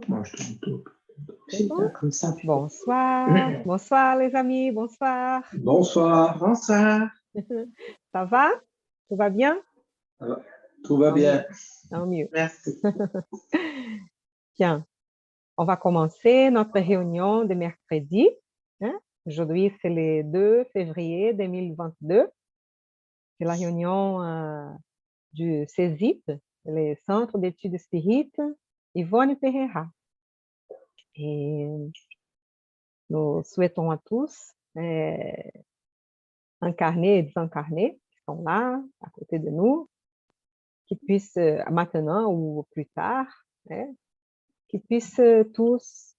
Moi, je te C'est bon? comme ça. Bonsoir. Bonsoir, les amis. Bonsoir. Bonsoir. Bonsoir. Ça va? Tout va bien? Ça va. Tout va Tant bien. mieux. Tant mieux. Merci. Bien. On va commencer notre réunion de mercredi. Hein? Aujourd'hui, c'est le 2 février 2022. C'est la réunion du CESIP, le Centre d'études spirites, Yvonne Pereira. Et nous souhaitons à tous, incarnés et désincarnés, qui sont là, à côté de nous, qui puissent, maintenant ou plus tard, hein, qui puissent tous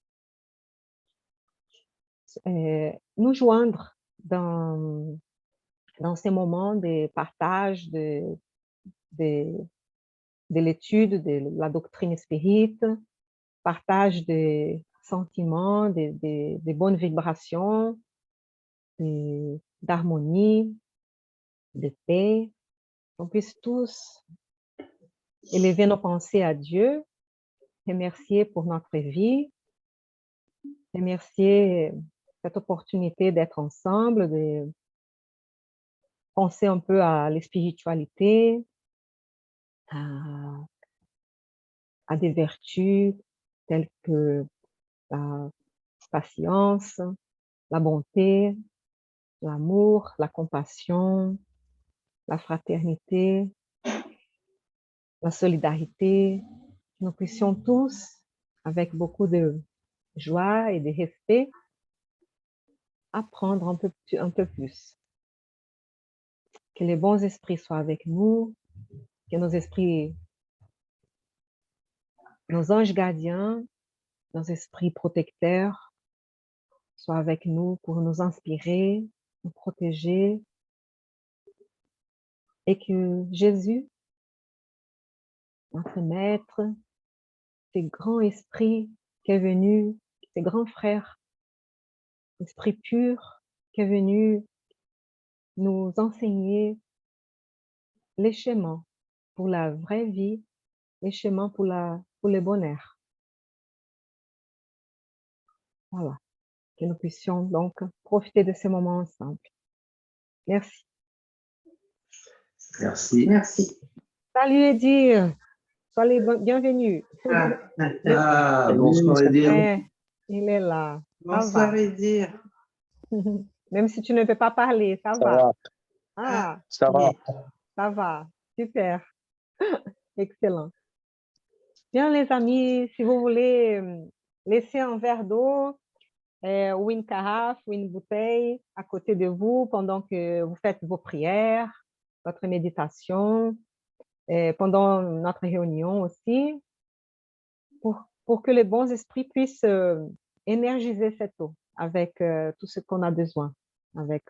nous joindre dans ces moments de partage de l'étude de la doctrine spirite, partage des sentiments, des bonnes vibrations, d'harmonie, de paix. On puisse tous élever nos pensées à Dieu, remercier pour notre vie, remercier cette opportunité d'être ensemble, de penser un peu à la spiritualité, à des vertus telles que la patience, la bonté, l'amour, la compassion, la fraternité, la solidarité. Nous puissions tous, avec beaucoup de joie et de respect, apprendre un peu plus. Que les bons esprits soient avec nous, que nos esprits, nos anges gardiens, nos esprits protecteurs soient avec nous pour nous inspirer, nous protéger, et que Jésus, notre Maître, ces grands esprits qui est venu, ces grands frères, esprit pur qui est venu nous enseigner les chemins pour la vraie vie, les chemins pour le bonheur. Voilà. Que nous puissions donc profiter de ces moments ensemble. Merci. Merci. Merci. Salut Edir, sois les bienvenus. Bonsoir, Edir. Il est là. Bonsoir, Edir. Même si tu ne peux pas parler, ça va. Ah, ça va. Ça va. Super. Excellent. Bien, les amis, si vous voulez laisser un verre d'eau ou une carafe ou une bouteille à côté de vous pendant que vous faites vos prières, votre méditation, pendant notre réunion aussi, pour que les bons esprits puissent énergiser cette eau avec tout ce qu'on a besoin, avec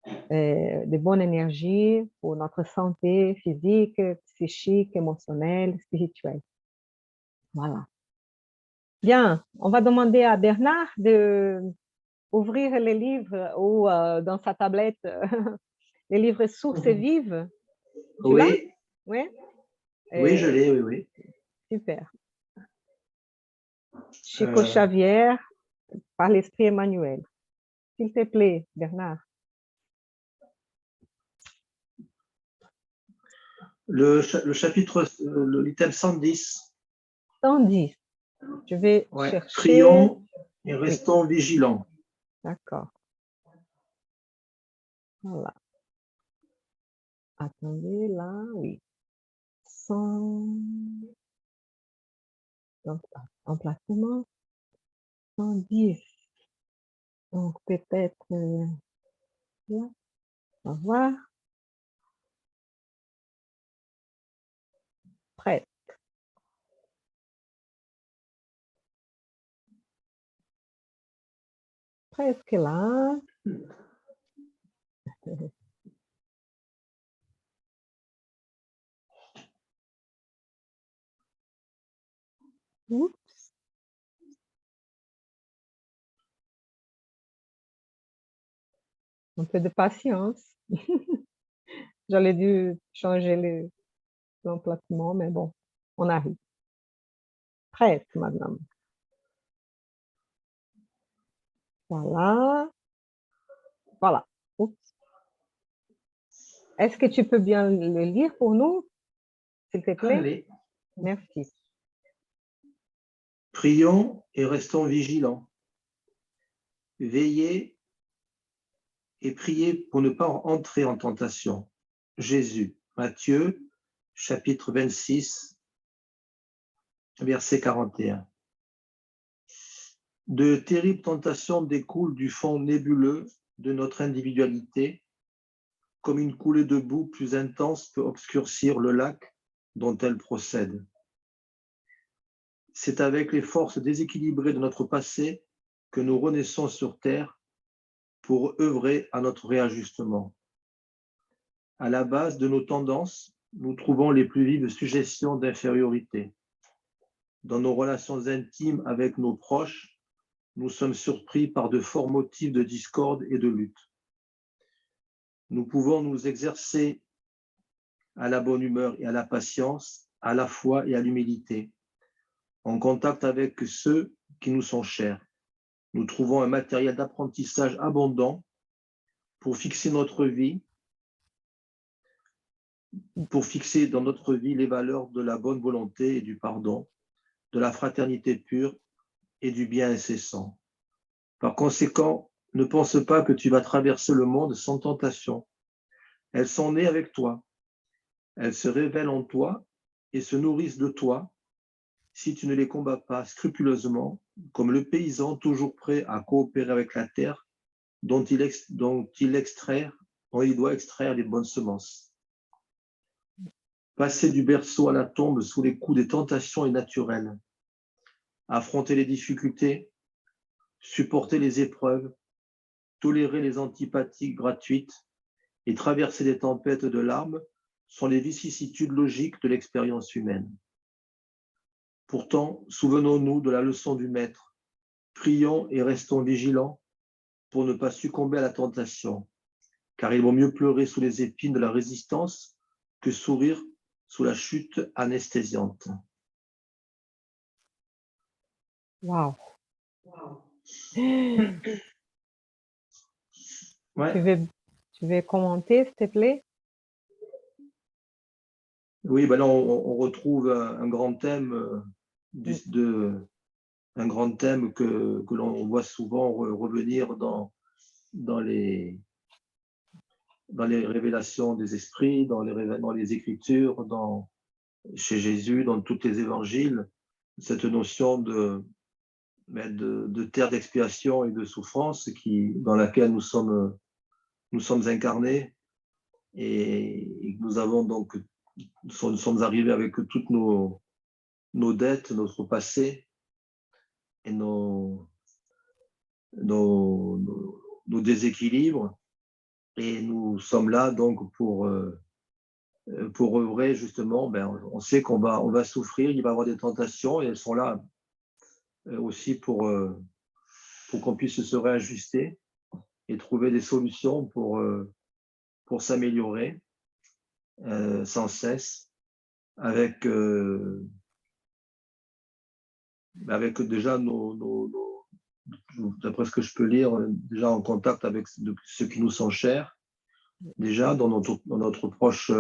de bonnes énergies pour notre santé physique, psychique, émotionnelle, spirituelle. Voilà. Bien, on va demander à Bernard d'ouvrir les livres ou dans sa tablette, les livres Sources vives. Oui. Oui. Oui, je l'ai, oui. Super. Chico Xavier, par l'Esprit Emmanuel. S'il te plaît, Bernard. Le chapitre, l'item 110. 110. Je vais chercher. Prions et restons vigilants. D'accord. Voilà. Attendez, là, oui. 100. Donc, emplacement. 110. Donc, peut-être là. On va voir. Prêt. Presque là. Oups. Un peu de patience. J'allais dû changer l'emplacement, mais bon, On arrive. Presque, madame. Voilà. Voilà. Oups. Est-ce que tu peux bien le lire pour nous, s'il te plaît? Allez, Merci. prions et restons vigilants. Veillez et priez pour ne pas entrer en tentation. Jésus, Matthieu, chapitre 26, verset 41. De terribles tentations découlent du fond nébuleux de notre individualité, comme une coulée de boue plus intense peut obscurcir le lac dont elle procède. C'est avec les forces déséquilibrées de notre passé que nous renaissons sur Terre pour œuvrer à notre réajustement. À la base de nos tendances, nous trouvons les plus vives suggestions d'infériorité. Dans nos relations intimes avec nos proches, nous sommes surpris par de forts motifs de discorde et de lutte. Nous pouvons nous exercer à la bonne humeur et à la patience, à la foi et à l'humilité, en contact avec ceux qui nous sont chers. Nous trouvons un matériel d'apprentissage abondant pour fixer notre vie, pour fixer dans notre vie les valeurs de la bonne volonté et du pardon, de la fraternité pure et du bien incessant. Par conséquent, ne pense pas que tu vas traverser le monde sans tentation. Elles sont nées avec toi. Elles se révèlent en toi et se nourrissent de toi si tu ne les combats pas scrupuleusement, comme le paysan toujours prêt à coopérer avec la terre dont il doit extraire les bonnes semences. Passer du berceau à la tombe sous les coups des tentations est naturel. Affronter les difficultés, supporter les épreuves, tolérer les antipathies gratuites et traverser des tempêtes de larmes sont les vicissitudes logiques de l'expérience humaine. Pourtant, souvenons-nous de la leçon du Maître. Prions et restons vigilants pour ne pas succomber à la tentation, car il vaut mieux pleurer sous les épines de la résistance que sourire sous la chute anesthésiante. Wow. Ouais. Tu veux commenter, s'il te plaît? Oui, ben là, on retrouve un grand thème, un grand thème que l'on voit souvent revenir dans les révélations des esprits, dans les Écritures, chez Jésus, dans tous les évangiles, cette notion de terre d'expiation et de souffrance dans laquelle nous sommes incarnés et nous avons donc nous sommes arrivés avec toutes nos dettes, notre passé et nos déséquilibres. Et nous sommes là donc pour œuvrer justement. On sait qu'on va souffrir, il va y avoir des tentations et elles sont là aussi pour qu'on puisse se réajuster et trouver des solutions pour s'améliorer sans cesse avec déjà d'après ce que je peux lire, déjà en contact avec ceux qui nous sont chers, déjà dans notre proche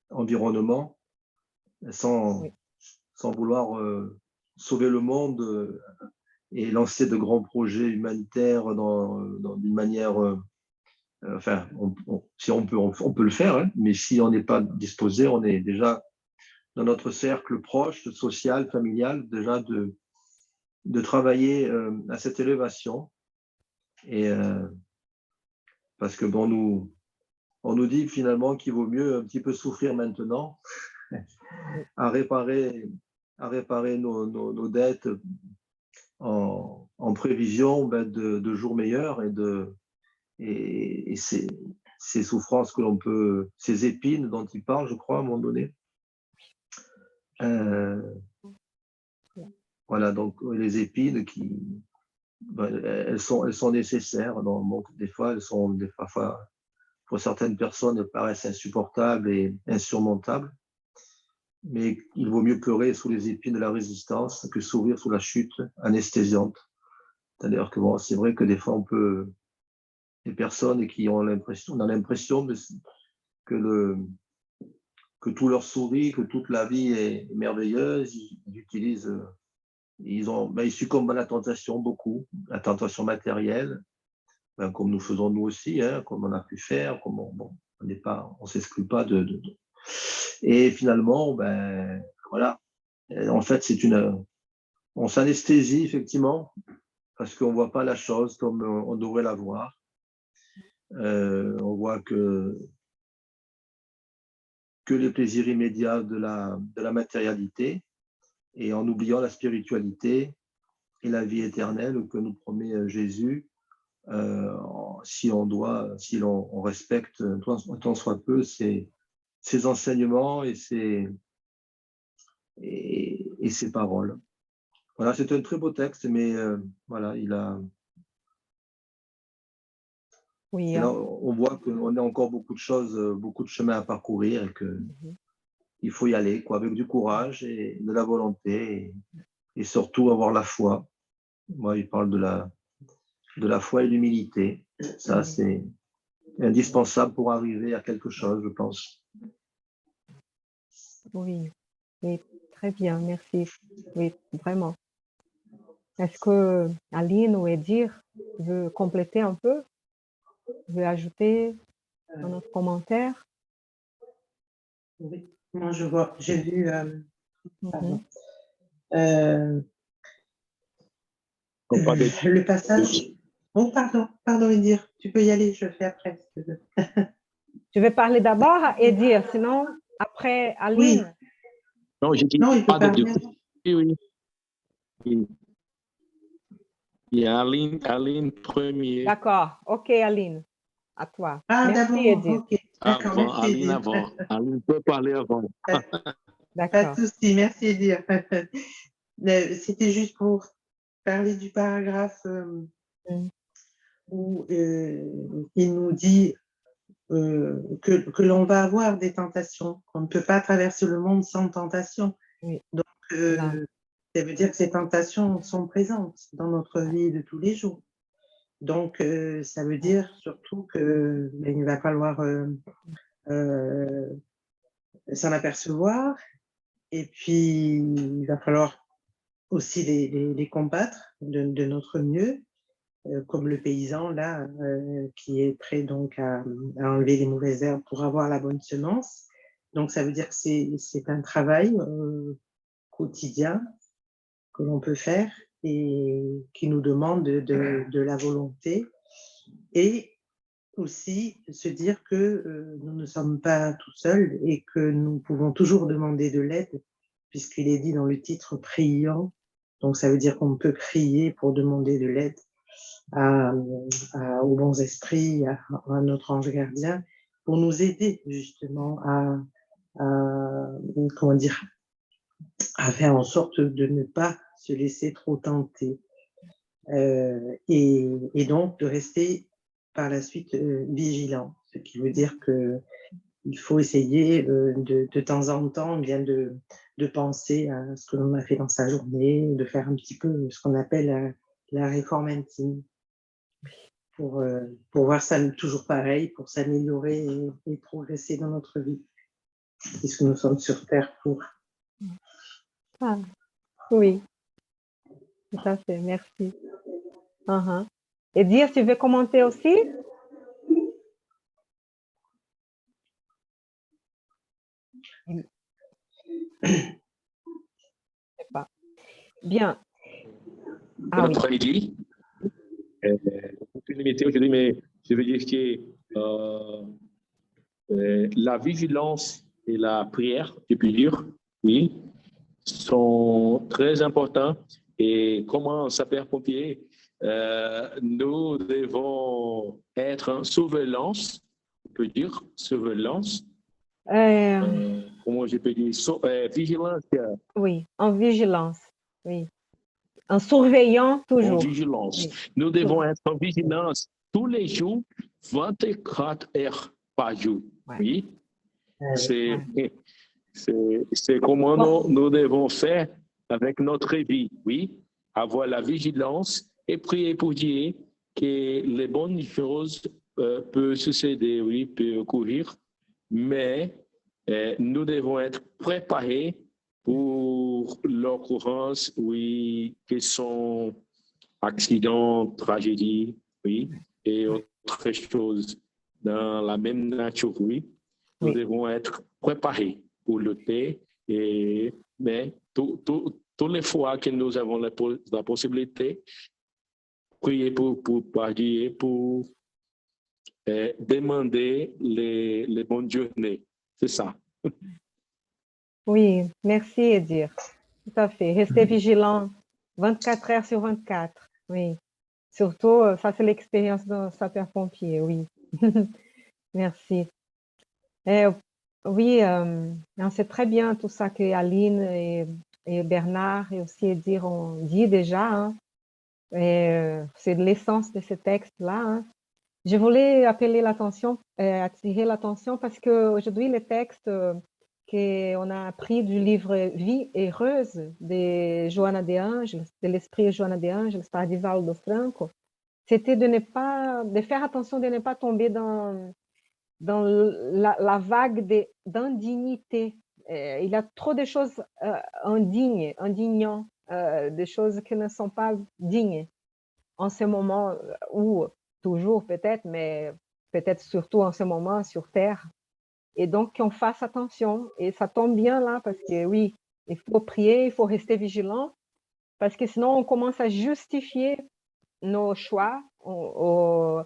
environnement, sans vouloir sauver le monde et lancer de grands projets humanitaires d'une manière, enfin, si on peut le faire, hein, mais si on n'est pas disposé, on est déjà dans notre cercle proche, social, familial, déjà de travailler à cette élévation. Et parce que bon, on nous dit finalement qu'il vaut mieux un petit peu souffrir maintenant à réparer nos dettes en prévision de jours meilleurs et ces souffrances que l'on peut, ces épines dont il parle, je crois, à un moment donné. Voilà, donc les épines elles sont nécessaires. Donc, des fois, parfois, pour certaines personnes, elles paraissent insupportables et insurmontables. mais il vaut mieux pleurer sous les épines de la résistance que sourire sous la chute anesthésiante. C'est-à-dire que bon, c'est vrai que des fois, des personnes qui ont l'impression, on a l'impression que tout leur sourit, que toute la vie est merveilleuse, ils utilisent, ils succombent à la tentation beaucoup, la tentation matérielle, ben, comme nous faisons nous aussi, hein, comme on a pu faire, comme on s'exclut pas Et finalement, ben voilà, en fait, on s'anesthésie effectivement parce qu'on voit pas la chose comme on devrait la voir. On voit que les plaisirs immédiats de la matérialité et en oubliant la spiritualité et la vie éternelle que nous promet Jésus, si on respecte tant soit peu ses enseignements et ses paroles. Voilà, c'est un très beau texte, mais voilà, Oui, là, on voit qu'on a encore beaucoup de choses, beaucoup de chemin à parcourir et que il faut y aller, quoi, avec du courage et de la volonté et surtout avoir la foi. Moi, il parle de la foi et l'humilité. Ça, c'est indispensable pour arriver à quelque chose, je pense. oui, oui, très bien, merci. Oui, vraiment. Est-ce que Aline ou Edir veut compléter un peu, veut ajouter dans notre commentaire? Oui, moi je vois, j'ai vu, pardon, le passage. Oh, pardon, Edir, tu peux y aller, je fais après, si tu veux. Tu veux parler d'abord, Edir, sinon après Oui, Aline? Non, je dis non, il peut pas de parler. oui. Il y a Aline premier. D'accord, ok Aline, à toi. Ah, Merci d'abord, Edir. ok, d'accord, Avant, merci Aline Edir. avant. Aline peut parler avant. Pas D'accord. de souci, merci Edir. C'était juste pour parler du paragraphe où il nous dit que l'on va avoir des tentations, qu'on ne peut pas traverser le monde sans tentation. Oui. Donc, ça veut dire que ces tentations sont présentes dans notre vie de tous les jours. Donc, ça veut dire surtout qu'il va falloir s'en apercevoir et puis il va falloir aussi les combattre de notre mieux, comme le paysan là, qui est prêt donc à enlever les mauvaises herbes pour avoir la bonne semence. Donc, ça veut dire que c'est un travail quotidien que l'on peut faire et qui nous demande de la volonté et aussi se dire que nous ne sommes pas tout seuls et que nous pouvons toujours demander de l'aide, puisqu'il est dit dans le titre « Priant ». Donc, ça veut dire qu'on peut prier pour demander de l'aide aux bons esprits, à notre ange gardien, pour nous aider justement à faire en sorte de ne pas se laisser trop tenter et donc de rester par la suite vigilant, ce qui veut dire qu'il faut essayer de temps en temps bien de penser à ce que l'on a fait dans sa journée, de faire un petit peu ce qu'on appelle la réforme intime pour voir ça toujours pareil, pour s'améliorer et progresser dans notre vie, puisque nous sommes sur Terre pour. Ah, oui, tout à fait, merci. Et dire, tu veux commenter aussi? Je sais pas. Bien. Ah oui. Notre après-midi, aucune limité aujourd'hui, mais je veux dire que la vigilance et la prière, je peux dire, oui, sont très importants. Et comment sapeurs-pompiers, nous devons être en surveillance, on peut dire, surveillance. Comment je peux dire, vigilance. Oui, en vigilance, oui. En surveillant toujours. En vigilance. Oui. Nous devons être en vigilance tous les jours, 24 heures par jour. Ouais. Oui. C'est C'est comment Bon, nous devons faire avec notre vie, oui, avoir la vigilance et prier pour Dieu que les bonnes choses peuvent succéder, oui, peuvent courir, mais nous devons être préparés pour l'occurrence, oui, que sont accidents, tragédies, oui, et autres choses dans la même nature, oui. Nous oui. devons être préparés pour lutter, mais toutes les fois que nous avons la possibilité, prier par Dieu, pour demander les bonnes journées. C'est ça. Oui, merci Edir. Tout à fait. Rester vigilant 24 heures sur 24. Oui. Surtout, ça c'est l'expérience d'un sapeur-pompier, oui. Merci. Euh, oui, non, c'est très bien tout ça que Aline et Bernard et aussi Edir ont dit déjà, hein. C'est l'essence de ce texte-là, hein. Je voulais appeler l'attention, attirer l'attention parce qu'aujourd'hui, le texte qu'on a appris du livre Vie heureuse de Joana de Ângeles, de l'esprit Joana de Ângeles, par Divaldo Franco, c'était de faire attention de ne pas tomber dans la vague d'indignité. Il y a trop de choses indignant, des choses qui ne sont pas dignes en ce moment, ou toujours peut-être, mais peut-être surtout en ce moment sur Terre. Et donc, qu'on fasse attention. Et ça tombe bien là, parce que oui, il faut prier, il faut rester vigilant, parce que sinon, on commence à justifier nos choix en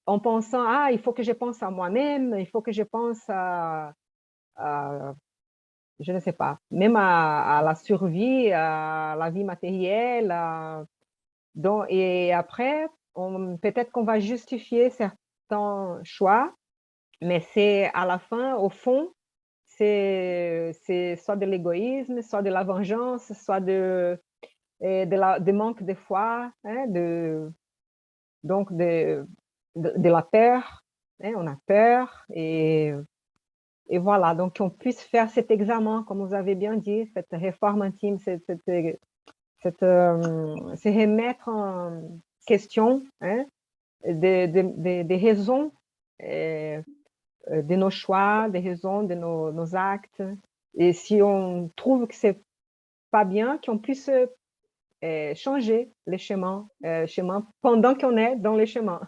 pensant, ah, il faut que je pense à moi-même, il faut que je pense à je ne sais pas, même à la survie, à la vie matérielle, donc, et après, peut-être qu'on va justifier certains choix, mais c'est à la fin, au fond, c'est soit de l'égoïsme, soit de la vengeance, soit de manque de foi, hein, donc de la peur, hein, on a peur, et voilà, donc qu'on puisse faire cet examen, comme vous avez bien dit, cette réforme intime, se remettre en question, hein, des raisons de nos choix, des raisons de nos actes. Et si on trouve que c'est pas bien, qu'on puisse changer les chemins pendant qu'on est dans les chemins.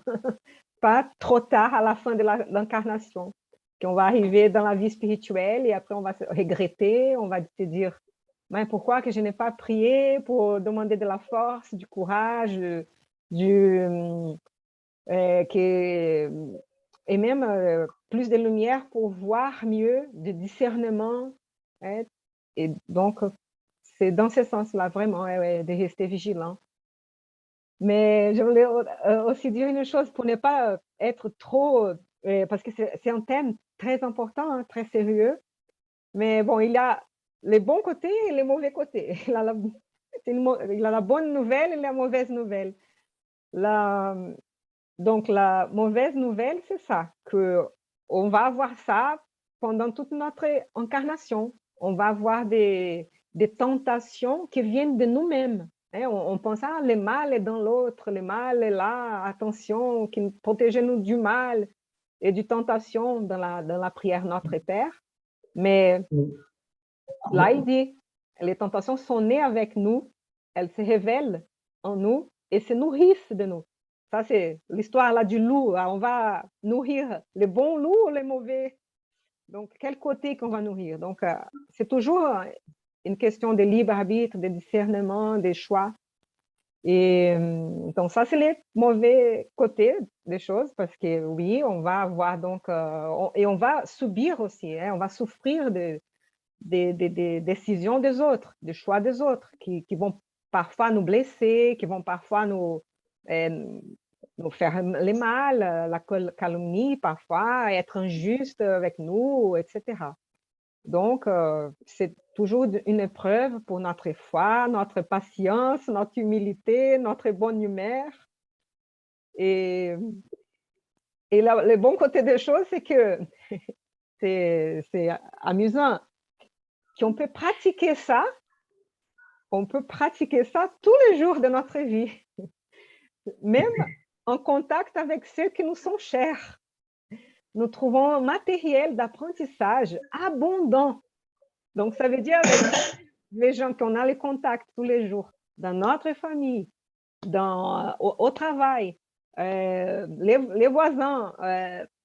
Pas trop tard à la fin de l'incarnation. Qu'on va arriver dans la vie spirituelle et après on va se regretter, on va se dire mais pourquoi que je n'ai pas prié pour demander de la force, du courage, et même plus de lumière pour voir mieux, de discernement, hein. Et donc, c'est dans ce sens-là, vraiment, de rester vigilant. Mais je voulais aussi dire une chose pour ne pas être trop, parce que c'est un thème très important, hein, très sérieux. Mais bon, il y a les bons côtés et les mauvais côtés. Il a la bonne nouvelle et la mauvaise nouvelle. La, donc, la mauvaise nouvelle, c'est ça, qu'on va avoir ça pendant toute notre incarnation. On va avoir des tentations qui viennent de nous-mêmes. Hein. On pense, ah, le mal est dans l'autre, le mal est là, attention, protégez-nous du mal et du tentation dans la prière Notre Père. Mais là, il dit, les tentations sont nées avec nous, elles se révèlent en nous et se nourrissent de nous. Ça, c'est l'histoire là du loup. Là, on va nourrir les bons loups ou les mauvais. Donc, quel côté qu'on va nourrir? Donc, c'est toujours une question de libre arbitre, de discernement, des choix. Et donc, ça, c'est les mauvais côtés des choses parce que oui, on va avoir donc, et on va subir aussi, hein, on va souffrir des décisions des autres, des choix des autres, qui vont parfois nous blesser, qui vont parfois nous faire le mal, la calomnie parfois, être injuste avec nous, etc. Donc, c'est toujours une épreuve pour notre foi, notre patience, notre humilité, notre bonne humeur. Et, le bon côté des choses, c'est que c'est amusant. qu'on peut pratiquer ça, on peut pratiquer ça tous les jours de notre vie, même en contact avec ceux qui nous sont chers. Nous trouvons un matériel d'apprentissage abondant. Donc, ça veut dire avec les gens qu'on a les contacts tous les jours, dans notre famille, au travail, les voisins,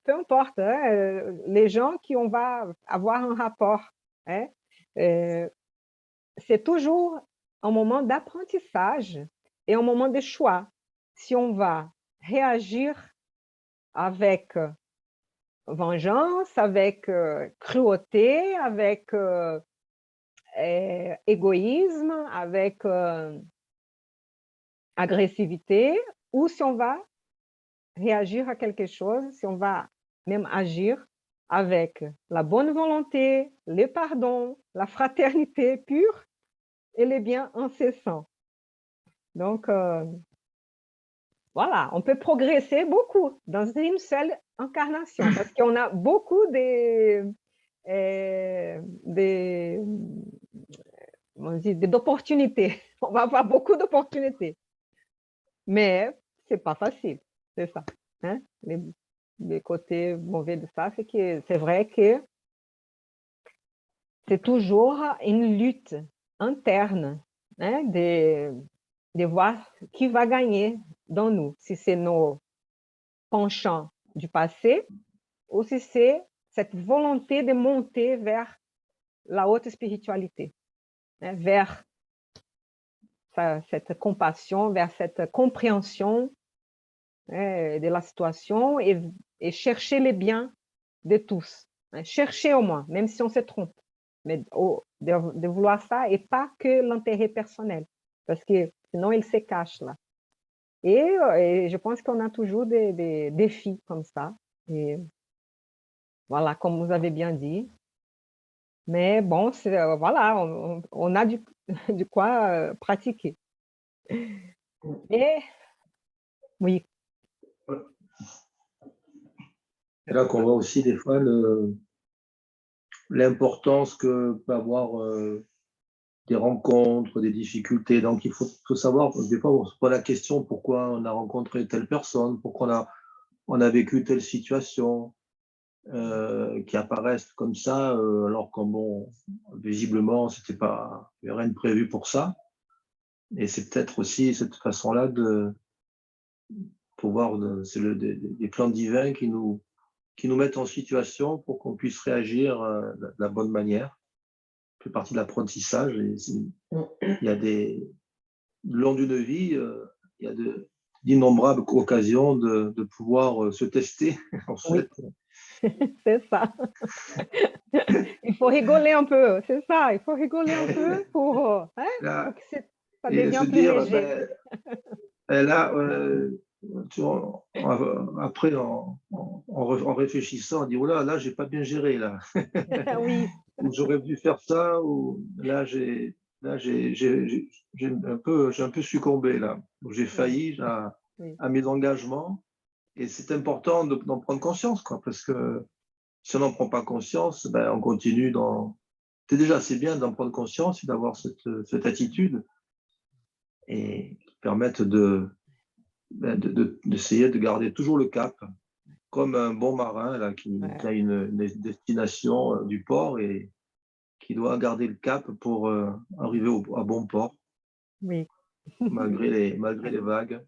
peu importe, hein, les gens qui on va avoir un rapport. Hein, c'est toujours un moment d'apprentissage et un moment de choix. Si on va réagir avec vengeance, avec cruauté, avec égoïsme, avec agressivité, ou si on va réagir à quelque chose, si on va même agir avec la bonne volonté, le pardon, la fraternité pure et les biens incessants. Donc, voilà, on peut progresser beaucoup dans une seule incarnation parce qu'on a beaucoup d'opportunités. On va avoir beaucoup d'opportunités. Mais c'est pas facile, c'est ça. Hein? Les côtés mauvais de ça, c'est que c'est vrai que c'est toujours une lutte interne, hein, de voir qui va gagner dans nous, si c'est nos penchants du passé ou si c'est cette volonté de monter vers la haute spiritualité, hein, vers cette compassion, vers cette compréhension de la situation et chercher les biens de tous. Hein, chercher au moins, même si on se trompe, mais de vouloir ça et pas que l'intérêt personnel, parce que sinon il se cache là. Et je pense qu'on a toujours des défis comme ça. Et voilà, comme vous avez bien dit. Mais bon, voilà, on a du quoi pratiquer. Et oui, C'est là qu'on voit aussi des fois l'importance que peut avoir des rencontres, des difficultés. Donc, il faut savoir, des fois, on se pose la question pourquoi on a rencontré telle personne, pourquoi on a vécu telle situation, qui apparaissent comme ça, alors que, bon, visiblement, c'était pas, il n'y avait rien de prévu pour ça. Et c'est peut-être aussi cette façon-là de pouvoir, c'est des plans divins qui nous mettent en situation pour qu'on puisse réagir de la bonne manière. Ça fait partie de l'apprentissage. Il y a le long d'une vie, il y a d'innombrables occasions de pouvoir se tester, en oui, fait. c'est ça. Il faut rigoler un peu, c'est ça. Il faut rigoler un peu pour Là, que ça et se devient plus dire, léger. là, après, en réfléchissant, on dit, oh là, j'ai pas bien géré, là. Oui, Ou j'aurais dû faire ça, ou j'ai un peu succombé, là. J'ai oui, failli oui, à mes engagements. Et c'est important d'en prendre conscience, quoi, parce que si on n'en prend pas conscience, ben, on continue dans. C'est bien d'en prendre conscience et d'avoir cette attitude et qui permettent d'essayer de garder toujours le cap, comme un bon marin là, qui ouais, a une destination du port et qui doit garder le cap pour arriver à bon port, oui. malgré les vagues.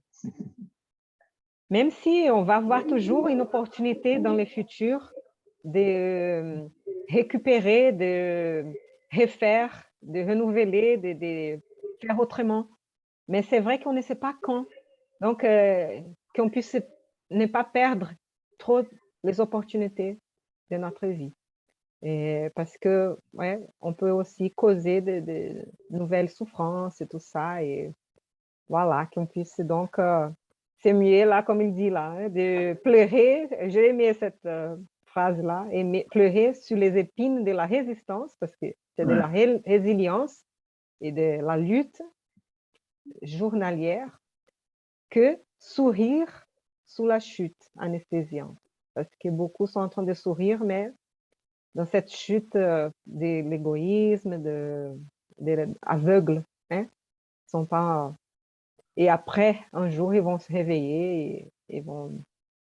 Même si on va avoir toujours une opportunité dans le futur de récupérer, de refaire, de renouveler, de faire autrement. Mais c'est vrai qu'on ne sait pas quand. Donc, qu'on puisse ne pas perdre trop les opportunités de notre vie. Et parce que, ouais, on peut aussi causer de nouvelles souffrances et tout ça. Et voilà, qu'on puisse donc c'est mieux là, comme il dit là, hein, de pleurer. J'ai aimé cette phrase-là, pleurer sur les épines de la résistance, parce que c'est de Ouais. la résilience et de la lutte journalière, que sourire sous la chute anesthésiante. Parce que beaucoup sont en train de sourire, mais dans cette chute de l'égoïsme, de aveugle, hein? Sont pas... Et après, un jour, ils vont se réveiller et vont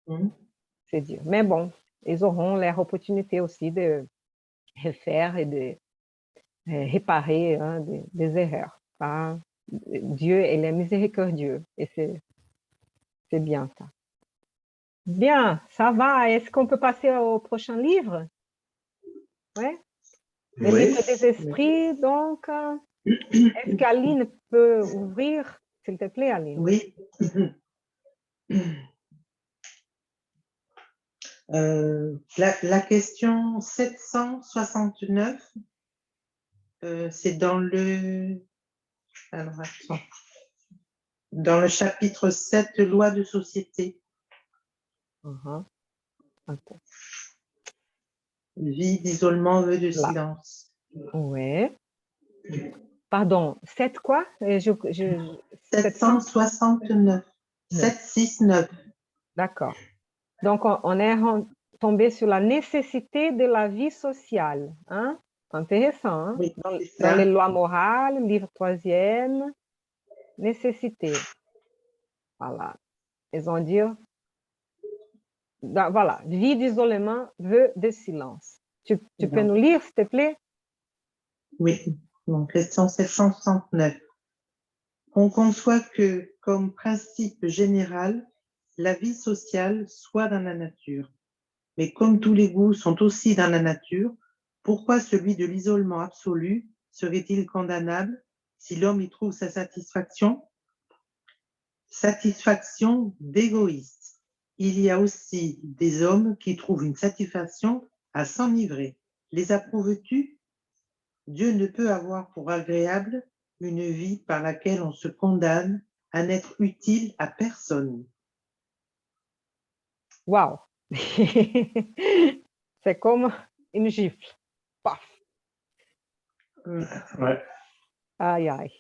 se dire. Mais bon, ils auront leur opportunité aussi de refaire et de réparer hein, des erreurs. Hein? Dieu, il est miséricordieux et c'est bien ça. Bien, ça va. Est-ce qu'on peut passer au prochain livre? Ouais. Le Oui. livre des esprits, donc. Est-ce qu'Aline peut ouvrir, s'il te plaît, Aline? Oui. La question 769, c'est dans alors, attends. Dans le chapitre 7, loi de société. Attends. Vie d'isolement, vœu de Là. silence. Oui. Pardon, 7 quoi? 769. 769. D'accord. Donc, on est tombé sur la nécessité de la vie sociale. Hein? Intéressant. Hein? Oui, dans les lois morales, livre 3e, nécessité. Voilà. Ils vont dire, voilà, vie d'isolement, vœu de silence. Tu peux nous lire, s'il te plaît? Oui, donc question 769. On conçoit que, comme principe général, la vie sociale soit dans la nature. Mais comme tous les goûts sont aussi dans la nature, pourquoi celui de l'isolement absolu serait-il condamnable si l'homme y trouve sa satisfaction? Satisfaction d'égoïste. Il y a aussi des hommes qui trouvent une satisfaction à s'enivrer. Les approuves-tu? Dieu ne peut avoir pour agréable une vie par laquelle on se condamne à n'être utile à personne. Waouh! C'est comme une gifle. Paf! Ouais. Aïe, aïe.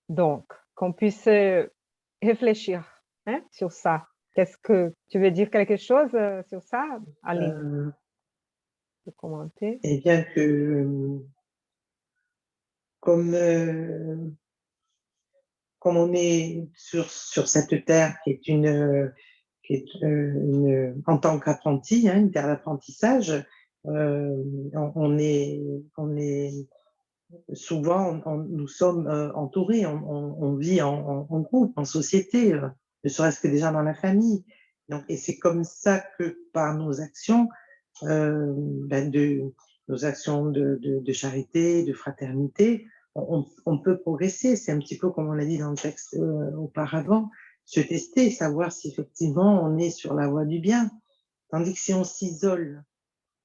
Donc, qu'on puisse réfléchir hein, sur ça. Qu'est-ce que tu veux dire quelque chose sur ça, Aline? De commenter. Eh bien que, comme on est sur cette terre qui est en tant qu'apprenti, hein, une terre d'apprentissage, on est souvent, nous sommes entourés, on vit en groupe, en société, ne serait-ce que déjà dans la famille. Donc, et c'est comme ça que par nos actions, nos actions de charité, de fraternité, on peut progresser. C'est un petit peu comme on l'a dit dans le texte auparavant, se tester, savoir si effectivement on est sur la voie du bien. Tandis que si on s'isole,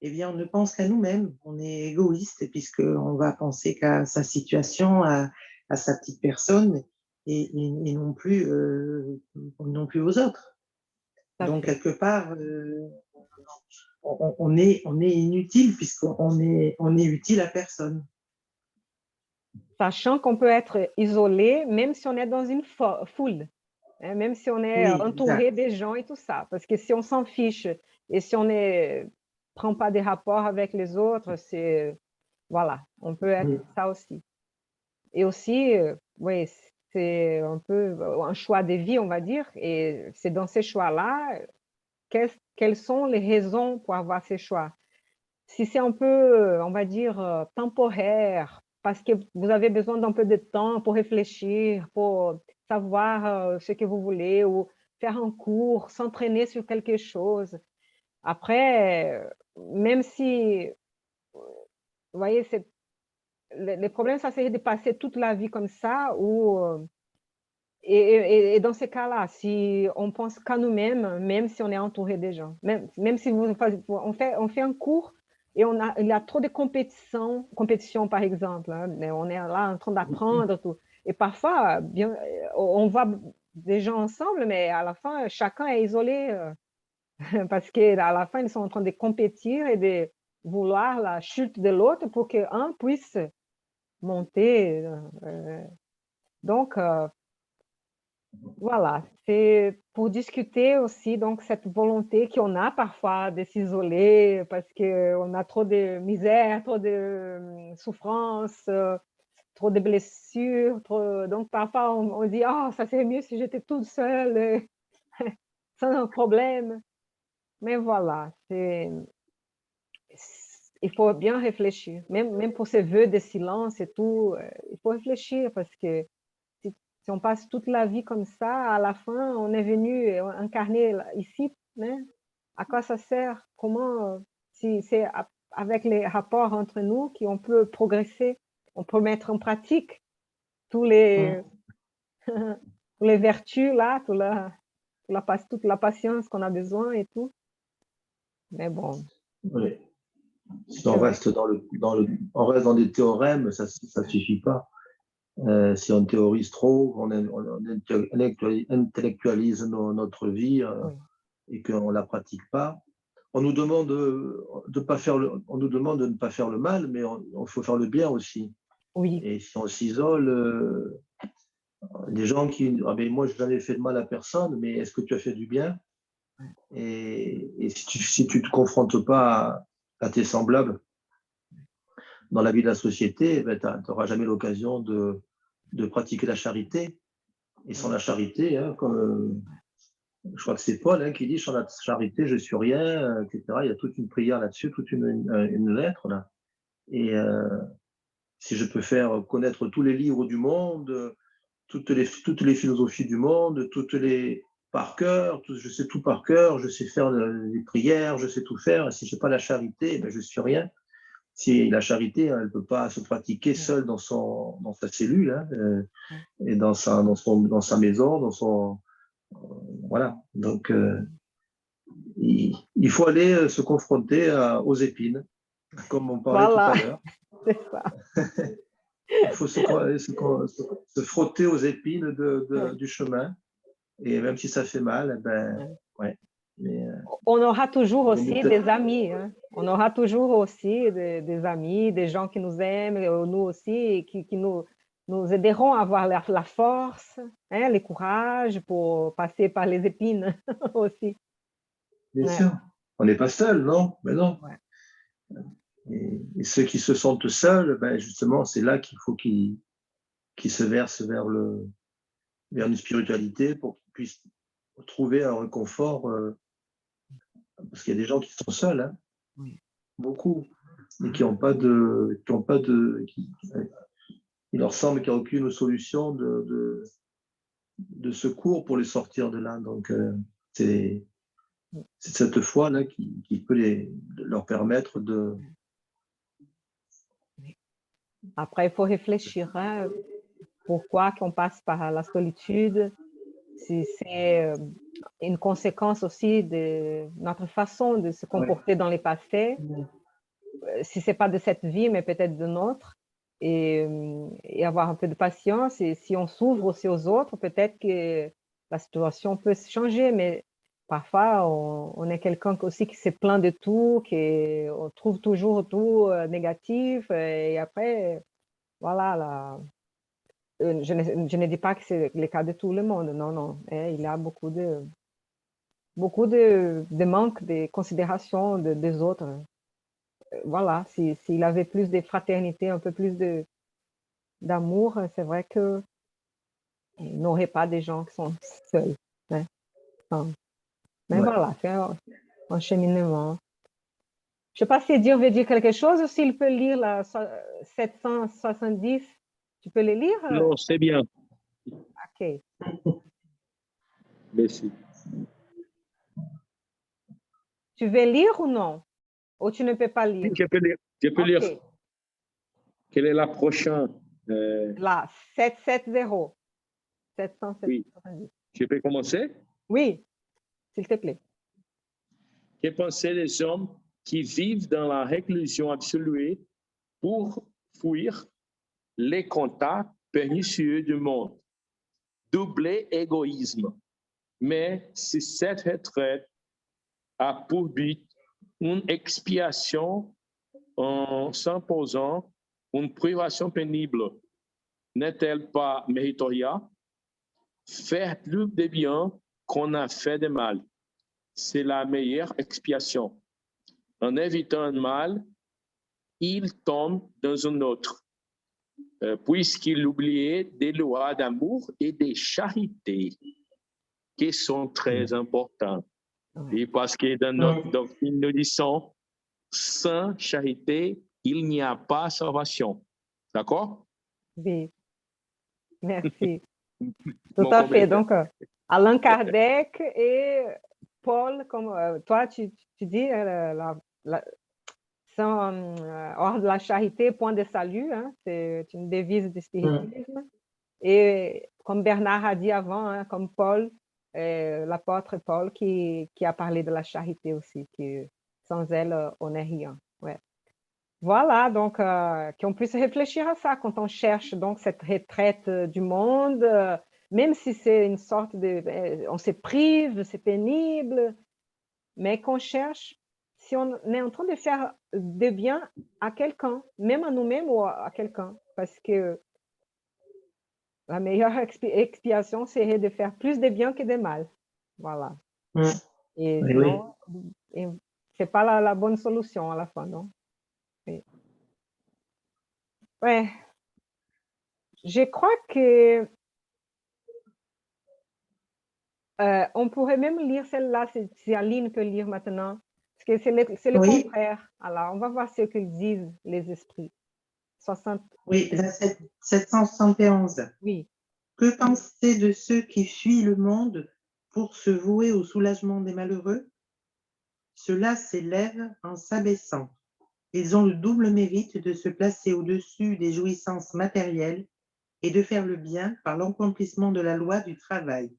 eh bien, on ne pense qu'à nous-mêmes, on est égoïste puisqu'on va penser qu'à sa situation, à sa petite personne et non plus aux autres. Donc, quelque part, on est inutile puisqu'on est utile à personne. Sachant qu'on peut être isolé même si on est dans une foule, hein, même si on est entouré des gens et tout ça. Parce que si on s'en fiche et si on ne prend pas des rapports avec les autres, voilà, on peut être ça aussi. Et aussi, oui, c'est un peu un choix de vie, on va dire, et c'est dans ces choix-là, quelles sont les raisons pour avoir ces choix? Si c'est un peu, on va dire, temporaire, parce que vous avez besoin d'un peu de temps pour réfléchir, pour savoir ce que vous voulez, ou faire un cours, s'entraîner sur quelque chose. Après, même si, vous voyez, le problème, ça serait de passer toute la vie comme ça, et dans ces cas-là, si on pense qu'à nous-mêmes, même si on est entouré des gens, même si on fait un cours et il y a trop de compétition par exemple, hein, mais on est là en train d'apprendre tout. Et parfois, bien, on voit des gens ensemble, mais à la fin, chacun est isolé parce qu'à la fin, ils sont en train de compétir et de vouloir la chute de l'autre pour qu'un puisse monter. Donc, Voilà, c'est pour discuter aussi donc cette volonté qu'on a parfois de s'isoler parce qu'on a trop de misère, trop de souffrance, trop de blessures, donc parfois on dit: «Ah, ça serait mieux si j'étais toute seule, sans un problème». Mais voilà, il faut bien réfléchir, même pour ces vœux de silence et tout, il faut réfléchir parce que si si on passe toute la vie comme ça, à la fin, on est venu, incarner là ici, né, à quoi ça sert? Comment, si c'est avec les rapports entre nous qu'on peut progresser, on peut mettre en pratique tous les tous les vertus là, toute la patience qu'on a besoin et tout. Mais bon, Oui. Si c'est on vrai. reste on reste dans des théorèmes, ça ne suffit pas. Si on théorise trop, on intellectualise notre vie Oui, et qu'on ne la pratique pas. On nous demande on nous demande de ne pas faire le mal, mais il faut faire le bien aussi. oui, Et si on s'isole, des gens qui ah mais moi, je n'ai jamais fait de mal à personne, mais est-ce que tu as fait du bien? Et si tu te confrontes pas à tes semblables dans la vie de la société, ben, tu n'auras jamais l'occasion de pratiquer la charité. Et sans oui, la charité, hein, comme je crois que c'est Paul hein, qui dit sans la charité, je suis rien, etc. Il y a toute une prière là-dessus, toute une lettre là. Et si je peux faire connaître tous les livres du monde, toutes les philosophies du monde, par cœur, je sais tout par cœur, je sais faire les prières, je sais tout faire. Et si je n'ai pas la charité, ben, je ne suis rien. Si la charité, hein, elle ne peut pas se pratiquer oui, seule dans sa cellule hein, oui, et dans sa maison, voilà. Donc, il faut aller se confronter aux épines, comme on parlait tout voilà, à l'heure. c'est ça. Il faut se frotter aux épines Ouais, du chemin. Et même si ça fait mal, ben, ouais. ouais. Mais, On aura toujours il vaut mieux aussi peut-être. des amis, hein. On aura toujours aussi des amis, des gens qui nous aiment, nous aussi, et qui nous aideront à avoir la force, hein, le courage pour passer par les épines aussi. Bien Ouais, sûr, on n'est pas seul, non? Mais non. ouais, Et ceux qui se sentent seuls, ben justement, c'est là qu'il faut qu'ils se versent vers une spiritualité pour qu'ils puissent trouver un réconfort. Parce qu'il y a des gens qui sont seuls, hein, oui, beaucoup, et qui n'ont pas de, qui ont pas de, il leur semble qu'il n'y a aucune solution de secours pour les sortir de là. Donc, c'est cette foi-là qui peut leur permettre de. oui. Après, il faut réfléchir, hein, pourquoi qu'on passe par la solitude, si c'est une conséquence aussi de notre façon de se Ouais. comporter dans le passé. Si c'est pas de cette vie, mais peut-être de notre, et avoir un peu de patience. Et si on s'ouvre aussi aux autres, peut-être que la situation peut se changer. Mais parfois, on est quelqu'un aussi qui se plaint de tout, qui on trouve toujours tout négatif. Et après, voilà, là, je ne dis pas que c'est le cas de tout le monde. Non, non. Il y a beaucoup de manque de considération des autres. Voilà, s'il avait plus de fraternité, un peu plus d'amour, c'est vrai que il n'aurait pas des gens qui sont seuls, hein. Enfin, mais Ouais. voilà, c'est un cheminement. Je sais pas si Dieu veut dire quelque chose ou s'il peut lire la 770. Tu peux les lire? Non, c'est bien. OK. Merci. Tu veux lire ou non? Ou tu ne peux pas Oui, lire? je peux lire. Je peux lire. OK. Quelle est la prochaine? Là, 770. Oui, 770. je peux commencer. Oui, s'il te plaît. Que penser des hommes qui vivent dans la réclusion absolue pour fuir les contacts pernicieux du monde? Doublé égoïsme. Mais si cette retraite a pour but une expiation en s'imposant une privation pénible, n'est-elle pas méritoriale? faire plus de bien qu'on a fait de mal. C'est la meilleure expiation. En évitant un mal, il tombe dans un autre, puisqu'il oubliait des lois d'amour et de charité qui sont très importantes. Et parce que dans notre doctrine, nous disons, sans charité, il n'y a pas salvation. D'accord? Oui, merci. Tout Mon à fait. commentaire. Donc, Allan Kardec et Paul, comme toi, tu dis, hors de la charité, point de salut, hein, c'est une devise du spiritisme. Et comme Bernard a dit avant, hein, comme Paul, l'apôtre Paul, qui a parlé de la charité aussi, que sans elle, on n'est rien. Ouais. Voilà, donc qu'on puisse réfléchir à ça quand on cherche donc cette retraite du monde, même si c'est une sorte de... on se prive, c'est pénible, mais qu'on cherche, si on est en train de faire de bien à quelqu'un, même à nous-mêmes ou à quelqu'un, parce que la meilleure expiation serait de faire plus de bien que de mal. Voilà. Et Oui, sinon, c'est pas la bonne solution à la fin, non? Oui. Ouais. Je crois que on pourrait même lire celle-là, si Aline peut lire maintenant, parce que c'est le Oui, contraire. Alors, on va voir ce qu'ils disent, les esprits. 60, oui, la 771. oui. Que penser de ceux qui fuient le monde pour se vouer au soulagement des malheureux? Ceux-là s'élèvent en s'abaissant. Ils ont le double mérite de se placer au-dessus des jouissances matérielles et de faire le bien par l'accomplissement de la loi du travail.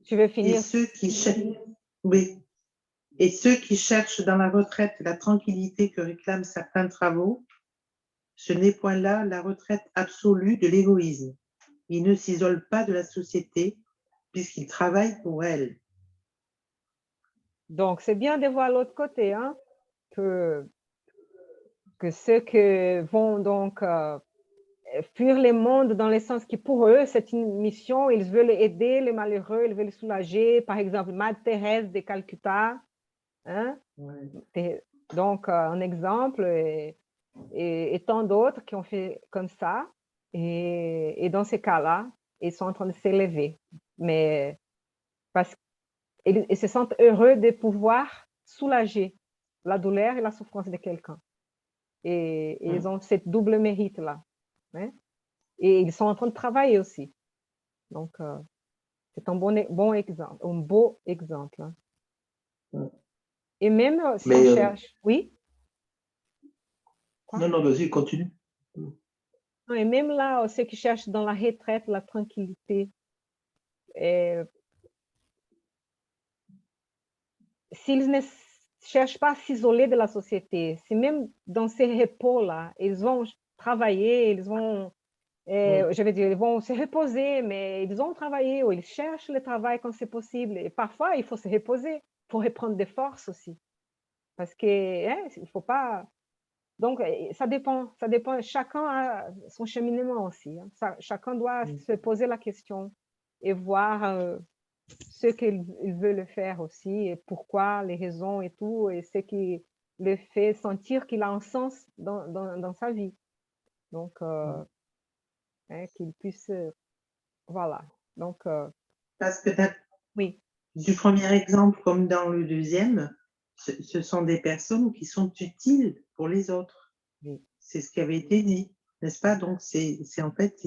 Tu veux Et finir? ceux qui cherchent, oui, et ceux qui cherchent dans la retraite la tranquillité que réclament certains travaux, ce n'est point là la retraite absolue de l'égoïsme. Ils ne s'isolent pas de la société puisqu'ils travaillent pour elle. Donc, c'est bien de voir l'autre côté, hein, que ceux qui vont donc fuir le monde dans le sens que pour eux, c'est une mission, ils veulent aider les malheureux, ils veulent soulager. Par exemple, Mère Thérèse de Calcutta, hein? Donc, un exemple, et tant d'autres qui ont fait comme ça. Et dans ces cas-là, ils sont en train de s'élever. Mais parce qu'ils se sentent heureux de pouvoir soulager la douleur et la souffrance de quelqu'un. Et ils ont cette double mérite-là. Hein? Et ils sont en train de travailler aussi. Donc, c'est un bon exemple, un beau exemple. Hein. Et même si on cherche... Oui? Quoi? non, vas-y, continue. Et même là, ceux qui cherchent dans la retraite la tranquillité, s'ils ne cherchent pas à s'isoler de la société, si même dans ces repos-là, ils vont travailler, ils vont, je veux dire, ils vont se reposer, mais ils ont travaillé ou ils cherchent le travail quand c'est possible. Et parfois, il faut se reposer, il faut reprendre des forces aussi. Parce que, il faut pas... Donc, ça dépend, chacun a son cheminement aussi. Hein. Chacun doit se poser la question et voir ce qu'il veut le faire aussi et pourquoi, les raisons et tout, et ce qui le fait sentir qu'il a un sens dans sa vie. Donc, qu'il puisse, voilà. Donc, Parce que oui. du premier exemple comme dans le deuxième, ce sont des personnes qui sont utiles pour les autres. Oui. C'est ce qui avait été dit, n'est-ce pas? Donc, c'est en fait,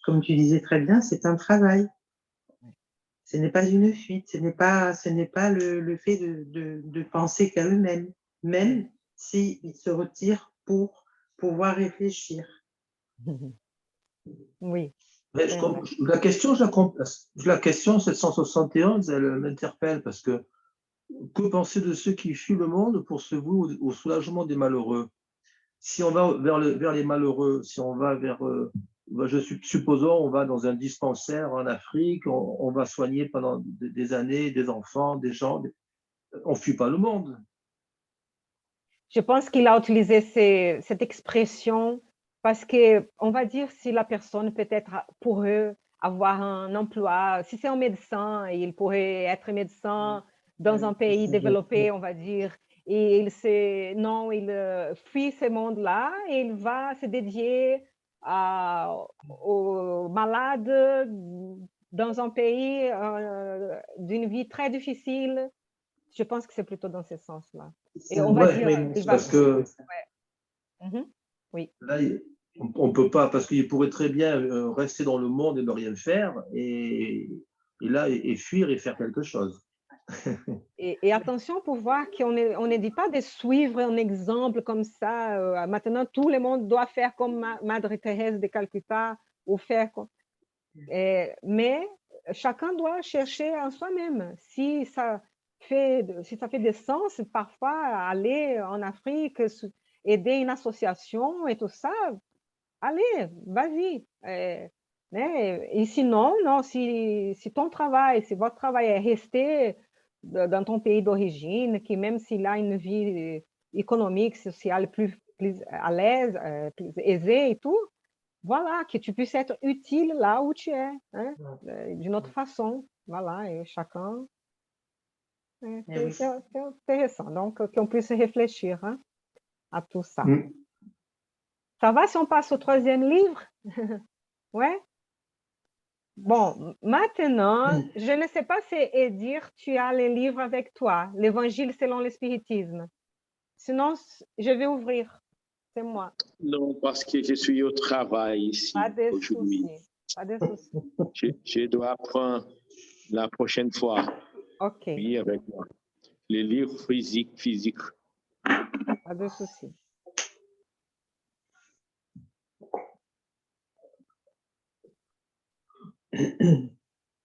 comme tu disais très bien, c'est un travail. Ce n'est pas une fuite, ce n'est pas le fait de penser qu'à eux-mêmes, même s'ils se retirent pour pouvoir réfléchir. Oui. Mais la question 771, elle m'interpelle parce que penser de ceux qui fuient le monde pour se vouer au soulagement des malheureux? Si on va vers les malheureux, si on va vers, supposons, on va dans un dispensaire en Afrique, on va soigner pendant des années des enfants, des gens, on ne fuit pas le monde. Je pense qu'il a utilisé cette expression parce que, on va dire, si la personne peut-être pour eux avoir un emploi, si c'est un médecin, il pourrait être médecin dans un pays développé, on va dire, et non, il fuit ce monde-là et il va se dédier aux malades dans un pays d'une vie très difficile. Je pense que c'est plutôt dans ce sens-là. Et on va Ouais, dire, oui, il va... parce que Mhm. Oui. là, on ne peut pas, parce qu'il pourrait très bien rester dans le monde et ne rien faire, et là, et fuir et faire quelque chose. Et attention pour voir qu'on ne dit pas de suivre un exemple comme ça. Maintenant, tout le monde doit faire comme Madre Thérèse de Calcutta ou faire comme... mais chacun doit chercher en soi-même. Si ça fait des sens, parfois, aller en Afrique, aider une association et tout ça, allez, vas-y. Et sinon, non, si ton travail, si votre travail est rester dans ton pays d'origine, que même s'il a une vie économique, sociale plus à l'aise, plus aisée et tout, voilà, que tu puisses être utile là où tu es, hein, d'une autre façon. Voilà, et chacun. C'est intéressant. Donc, qu'on puisse réfléchir, hein, à tout ça. Mm. Ça va si on passe au troisième livre? Ouais. Bon, maintenant, je ne sais pas si Edir, tu as les livres avec toi, l'Évangile selon le spiritisme. Sinon, je vais ouvrir. C'est moi. Non, parce que je suis au travail ici Pas de aujourd'hui. souci. Pas de souci. Je dois prendre la prochaine fois, OK. oui, avec moi. Les livres physiques. Pas de souci.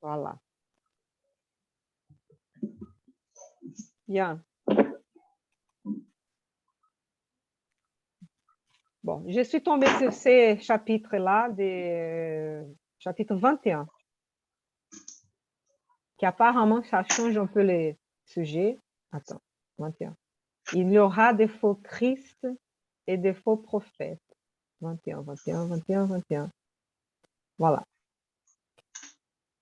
Voilà. Bien. Bon, je suis tombée sur ces chapitres-là, chapitre 21, qui apparemment, ça change un peu les sujets. Attends, 21. Il y aura des faux Christ et des faux prophètes. 21, 21, 21, 21. Voilà.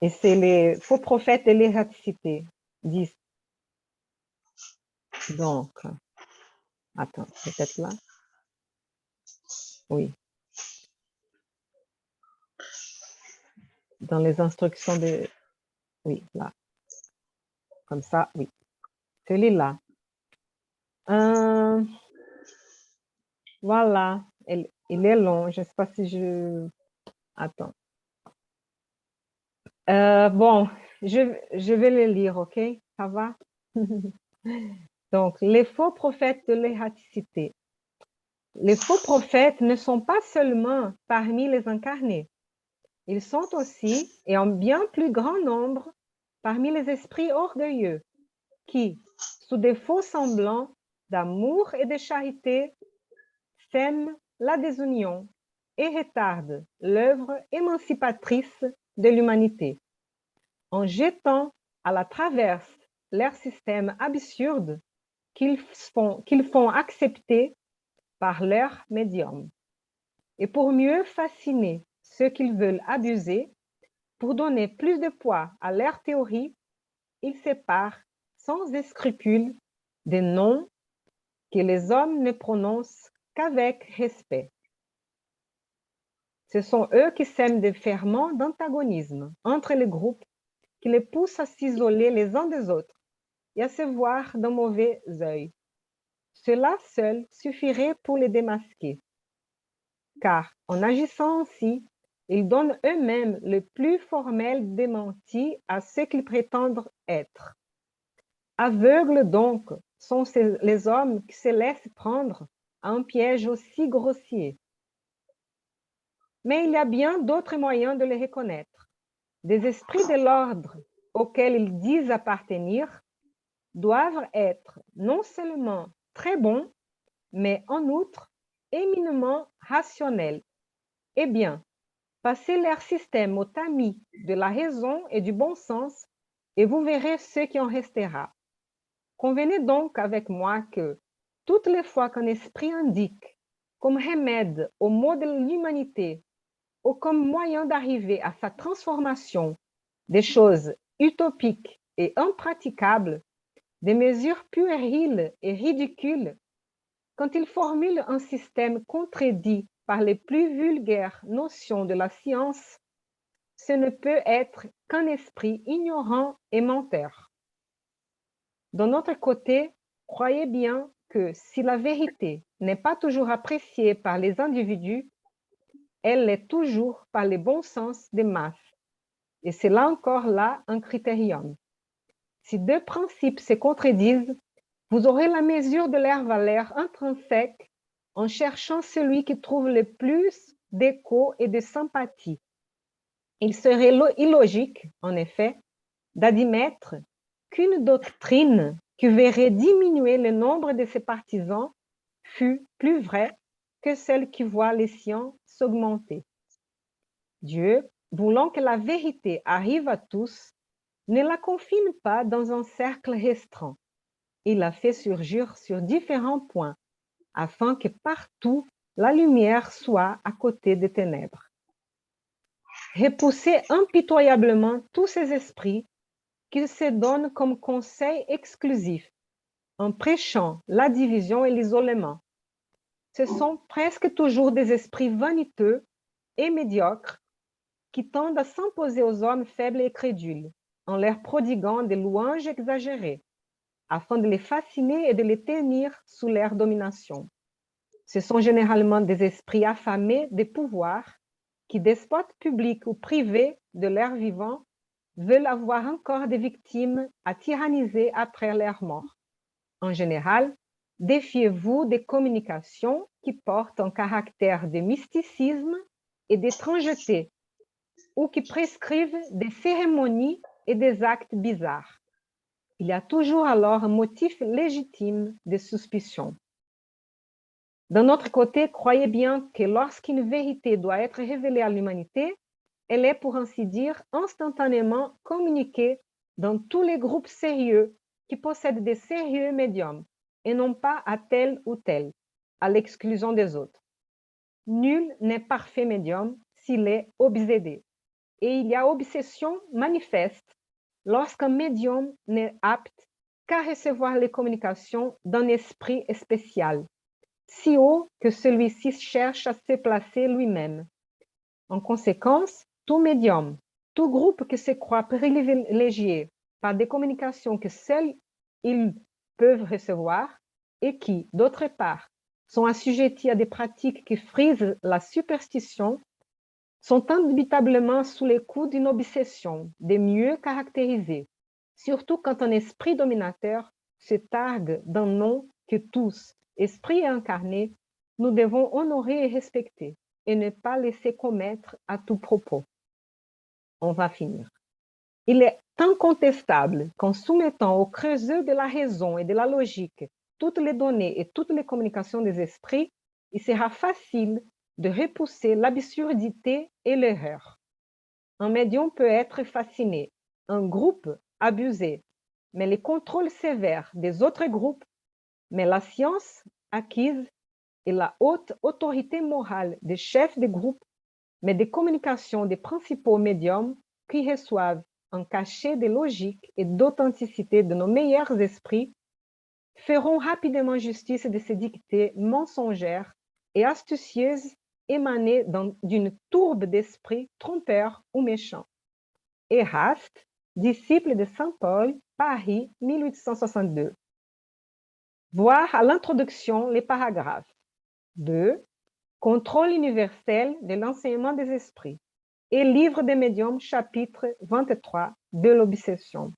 Et c'est les faux prophètes et l'erraticité. 10. Donc, attends, peut-être là. Oui. Dans les instructions de... Oui, là. Comme ça, oui. Celui-là. Voilà. Il est long. Je ne sais pas si je... Attends. Bon, je vais le lire, ok? Ça va? Donc, les faux prophètes de l'erraticité. Les faux prophètes ne sont pas seulement parmi les incarnés. Ils sont aussi, et en bien plus grand nombre, parmi les esprits orgueilleux qui, sous des faux semblants d'amour et de charité, sèment la désunion et retardent l'œuvre émancipatrice de l'humanité, en jetant à la traverse leur système absurde qu'ils font accepter par leur médium. Et pour mieux fasciner ceux qu'ils veulent abuser, pour donner plus de poids à leur théorie, ils séparent sans escrupule des noms que les hommes ne prononcent qu'avec respect. Ce sont eux qui sèment des ferments d'antagonisme entre les groupes qui les poussent à s'isoler les uns des autres et à se voir d'un mauvais œil. Cela seul suffirait pour les démasquer, car en agissant ainsi, ils donnent eux-mêmes le plus formel démenti à ce qu'ils prétendent être. Aveugles donc sont les hommes qui se laissent prendre à un piège aussi grossier. Mais il y a bien d'autres moyens de les reconnaître. Des esprits de l'ordre auxquels ils disent appartenir doivent être non seulement très bons, mais en outre éminemment rationnels. Eh bien, passez leur système au tamis de la raison et du bon sens, et vous verrez ce qui en restera. Convenez donc avec moi que toutes les fois qu'un esprit indique comme remède aux maux de l'humanité ou comme moyen d'arriver à sa transformation, des choses utopiques et impraticables, des mesures puériles et ridicules, quand il formule un système contredit par les plus vulgaires notions de la science, ce ne peut être qu'un esprit ignorant et menteur. D'un autre côté, croyez bien que si la vérité n'est pas toujours appréciée par les individus, elle l'est toujours par le bon sens des masses. Et c'est là encore là un critérium. Si deux principes se contredisent, vous aurez la mesure de leur valeur intrinsèque en cherchant celui qui trouve le plus d'écho et de sympathie. Il serait illogique, en effet, d'admettre qu'une doctrine qui verrait diminuer le nombre de ses partisans fût plus vraie que celle qui voit les siens s'augmenter. Dieu, voulant que la vérité arrive à tous, ne la confine pas dans un cercle restreint. Il la fait surgir sur différents points, afin que partout la lumière soit à côté des ténèbres. Repoussez impitoyablement tous ces esprits qui se donnent comme conseil exclusif, en prêchant la division et l'isolement. Ce sont presque toujours des esprits vaniteux et médiocres qui tendent à s'imposer aux hommes faibles et crédules, en leur prodiguant des louanges exagérées, afin de les fasciner et de les tenir sous leur domination. Ce sont généralement des esprits affamés de pouvoir qui, despotes publics ou privés de leur vivant, veulent avoir encore des victimes à tyranniser après leur mort. En général, défiez-vous des communications qui portent un caractère de mysticisme et d'étrangeté, ou qui prescrivent des cérémonies et des actes bizarres. Il y a toujours alors un motif légitime de suspicion. D'un autre côté, croyez bien que lorsqu'une vérité doit être révélée à l'humanité, elle est, pour ainsi dire, instantanément communiquée dans tous les groupes sérieux qui possèdent des sérieux médiums, et non pas à tel ou tel, à l'exclusion des autres. Nul n'est parfait médium s'il est obsédé. Et il y a obsession manifeste lorsqu'un médium n'est apte qu'à recevoir les communications d'un esprit spécial, si haut que celui-ci cherche à se placer lui-même. En conséquence, tout médium, tout groupe qui se croit privilégié par des communications que seuls ils peuvent recevoir et qui, d'autre part, sont assujettis à des pratiques qui frisent la superstition, sont indubitablement sous les coups d'une obsession des mieux caractérisés, surtout quand un esprit dominateur se targue d'un nom que tous, esprits incarnés, nous devons honorer et respecter, et ne pas laisser commettre à tout propos. On va finir. Il est incontestable qu'en soumettant au creuset de la raison et de la logique toutes les données et toutes les communications des esprits, il sera facile de repousser l'absurdité et l'erreur. Un médium peut être fasciné, un groupe abusé, mais les contrôles sévères des autres groupes, mais la science acquise et la haute autorité morale des chefs de groupe, mais des communications des principaux médiums qui reçoivent un cachet de logique et d'authenticité de nos meilleurs esprits, feront rapidement justice de ces dictées mensongères et astucieuses émanées d'une tourbe d'esprits trompeurs ou méchants. Eraste, disciple de Saint Paul, Paris, 1862. Voir à l'introduction les paragraphes. 2. Contrôle universel de l'enseignement des esprits. Et Livre des médiums, chapitre 23 de l'obsession.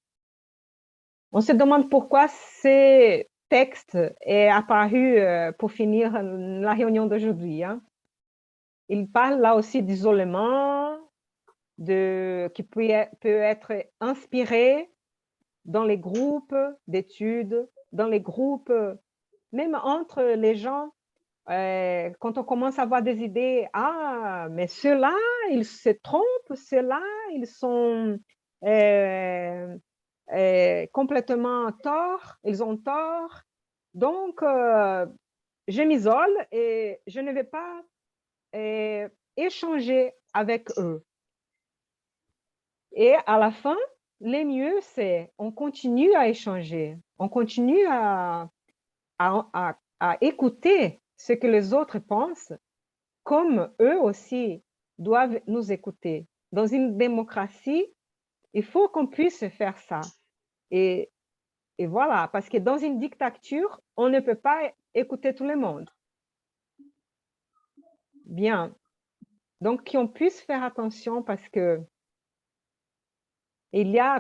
On se demande pourquoi ce texte est apparu pour finir la réunion d'aujourd'hui. Hein. Il parle là aussi d'isolement, qui peut être inspiré dans les groupes d'études, dans les groupes, même entre les gens, quand on commence à avoir des idées, ah, mais ceux-là, ils se trompent, ceux-là, ils sont complètement tort, ils ont tort. Donc, je m'isole et je ne vais pas échanger avec eux. Et à la fin, le mieux, c'est on continue à échanger, on continue à écouter ce que les autres pensent, comme eux aussi doivent nous écouter. Dans une démocratie, il faut qu'on puisse faire ça. Et voilà, parce que dans une dictature, on ne peut pas écouter tout le monde. Bien. Donc, qu'on puisse faire attention parce que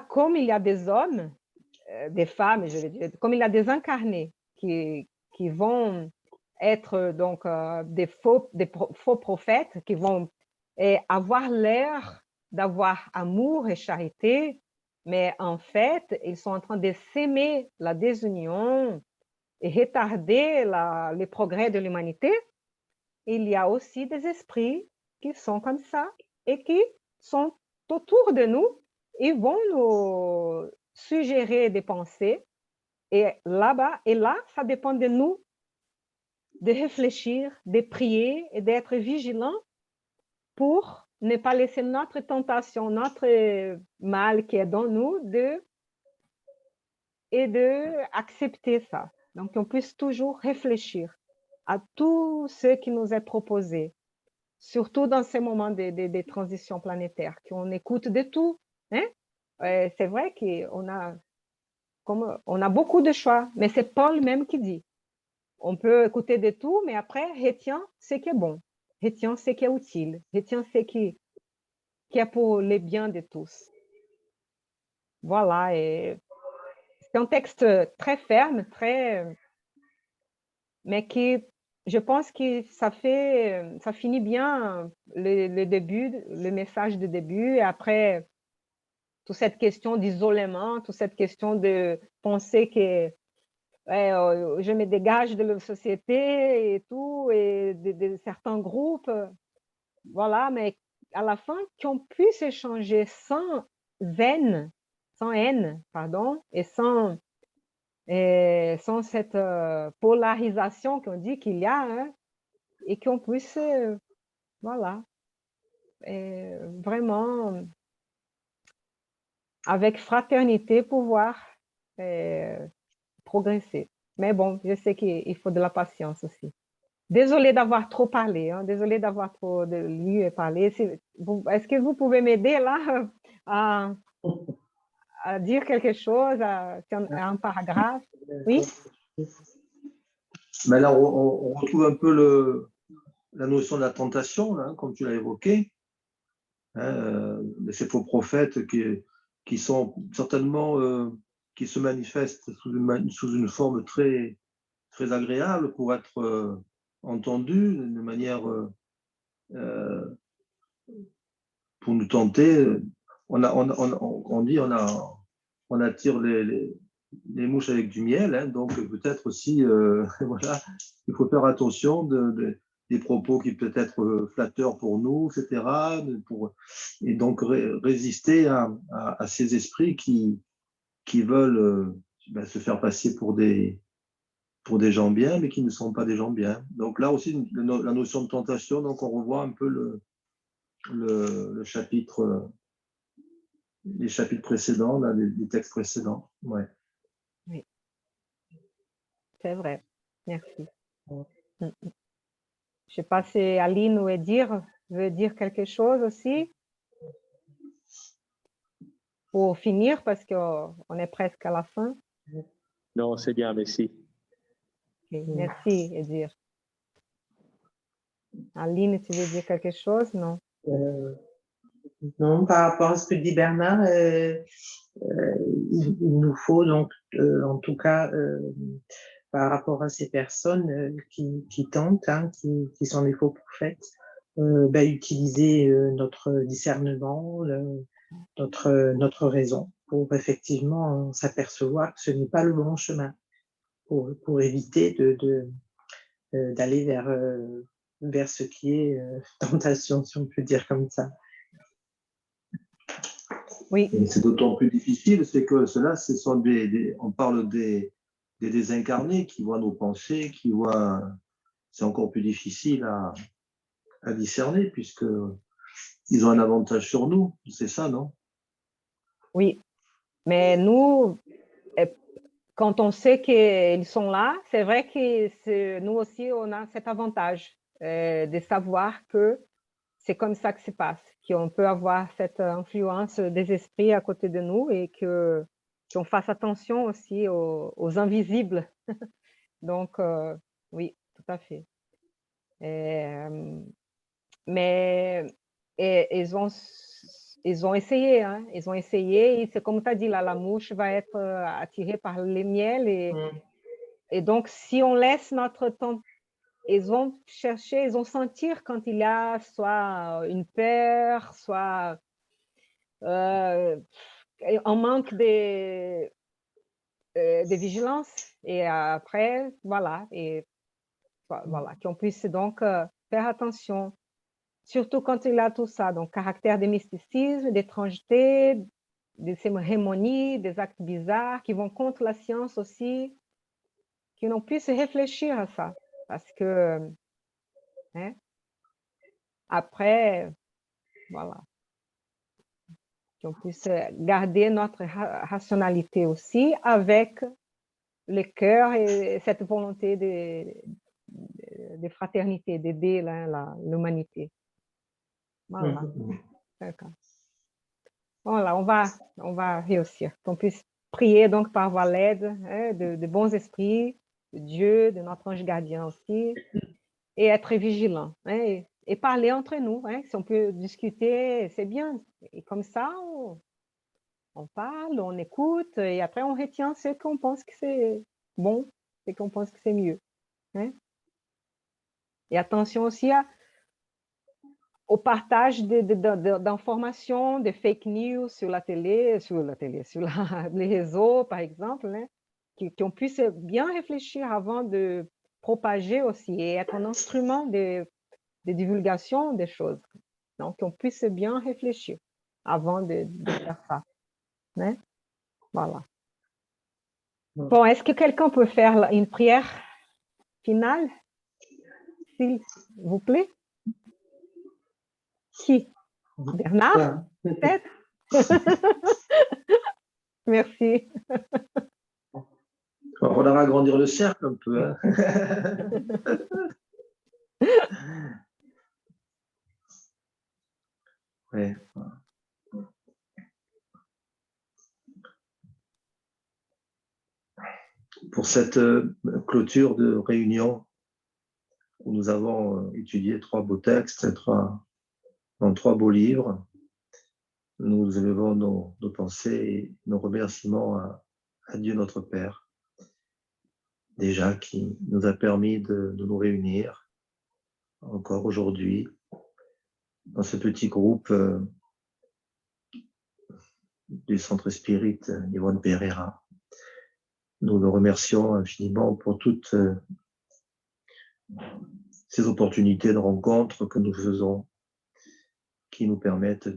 comme il y a des hommes, des femmes, je veux dire, comme il y a des incarnés qui vont être donc des faux prophètes, qui vont avoir l'air d'avoir amour et charité, mais en fait, ils sont en train de s'aimer la désunion et retarder les progrès de l'humanité. Il y a aussi des esprits qui sont comme ça et qui sont autour de nous. Ils vont nous suggérer des pensées. Et là, ça dépend de nous de réfléchir, de prier et d'être vigilants pour ne pas laisser notre tentation, notre mal qui est dans nous, accepter ça. Donc, on puisse toujours réfléchir à tout ce qui nous est proposé, surtout dans ces moments de transition planétaire, qu'on écoute de tout. Hein? C'est vrai qu'on a beaucoup de choix, mais c'est Paul même qui dit. On peut écouter de tout, mais après, retiens ce qui est bon, retiens ce qui est utile, retiens ce qui est pour le bien de tous. Voilà, et c'est un texte très ferme, mais qui, je pense que ça finit bien le début, le message de début, et après, toute cette question d'isolement, toute cette question de penser que je me dégage de la société et tout, et de certains groupes, voilà, mais à la fin, qu'on puisse échanger sans haine, pardon, et sans cette polarisation qu'on dit qu'il y a, hein, et qu'on puisse, voilà, vraiment, avec fraternité, pouvoir progresser. Mais bon, je sais qu'il faut de la patience aussi. Désolée d'avoir trop parlé, hein, désolée d'avoir trop lu et parlé. Est-ce que vous pouvez m'aider là à dire quelque chose, à un paragraphe? Oui? Mais là, on retrouve un peu la notion de la tentation, là, comme tu l'as évoqué, hein, de ces faux prophètes qui sont certainement, qui se manifestent sous une forme très, très agréable pour être entendus de manière, pour nous tenter. On dit on attire les mouches avec du miel, hein, donc peut-être aussi, voilà, il faut faire attention des propos qui peuvent être flatteurs pour nous, etc. Et donc résister à ces esprits qui veulent se faire passer pour des gens bien, mais qui ne sont pas des gens bien. Donc là aussi, la notion de tentation, donc on revoit un peu le chapitre, les chapitres précédents, là, les textes précédents. Ouais. Oui, c'est vrai. Merci. Je ne sais pas si Aline veut dire quelque chose aussi pour finir, parce qu'on est presque à la fin. Non, c'est bien, merci. Okay, merci, Edir. Aline, tu veux dire quelque chose? Non? Non, par rapport à ce que dit Bernard, il nous faut donc, en tout cas, par rapport à ces personnes qui tentent, hein, qui sont des faux prophètes, utiliser notre discernement, notre raison pour effectivement s'apercevoir que ce n'est pas le bon chemin, pour éviter d'aller vers ce qui est tentation, si on peut dire comme ça. Oui. Et c'est d'autant plus difficile, c'est que cela, ce sont on parle des désincarnés qui voient nos pensées, qui voient c'est encore plus difficile à discerner puisqu'ils ont un avantage sur nous. C'est ça, non? Oui, mais nous, quand on sait qu'ils sont là, c'est vrai que nous aussi, on a cet avantage de savoir que c'est comme ça que se passe, qu'on peut avoir cette influence des esprits à côté de nous et qu'on fasse attention aussi aux invisibles. Donc, oui, tout à fait. Mais ils ont essayé, hein, ils ont essayé. Et c'est comme tu as dit, là, la mouche va être attirée par les miels. Et donc, si on laisse notre temps, ils vont chercher, ils vont sentir quand il y a soit une peur, soit un manque de vigilance. Et après, voilà. Et voilà, qu'on puisse donc faire attention. Surtout quand il a tout ça, donc caractère de mysticisme, d'étrangeté, des cérémonies, des actes bizarres qui vont contre la science aussi, que l'on puisse réfléchir à ça. Parce que, hein, après, voilà, qu'on puisse garder notre rationalité aussi avec le cœur et cette volonté de fraternité, d'aider l'humanité. Voilà, d'accord. Voilà, on va réussir. Qu'on puisse prier donc par avoir l'aide hein, de bons esprits, de Dieu, de notre ange gardien aussi, et être vigilant. Hein, et parler entre nous. Hein, si on peut discuter, c'est bien. Et comme ça, on parle, on écoute, et après on retient ce qu'on pense que c'est bon, ce qu'on pense que c'est mieux. Hein. Et attention aussi au partage d'informations, de fake news sur les réseaux, par exemple, hein, qu'on puisse bien réfléchir avant de propager aussi et être un instrument de divulgation des choses. Donc, qu'on puisse bien réfléchir avant de faire ça. Hein? Voilà. Bon, est-ce que quelqu'un peut faire une prière finale, s'il vous plaît? Qui? Bernard, peut-être? Merci. On va agrandir le cercle un peu. Hein. Ouais. Pour cette clôture de réunion, où nous avons étudié 3 beaux textes, dans 3 beaux livres, nous élevons nos pensées et nos remerciements à Dieu notre Père, déjà qui nous a permis de nous réunir encore aujourd'hui dans ce petit groupe du Centre Spirit Yvonne Pereira. Nous le remercions infiniment pour toutes ces opportunités de rencontres que nous faisons, qui nous permettent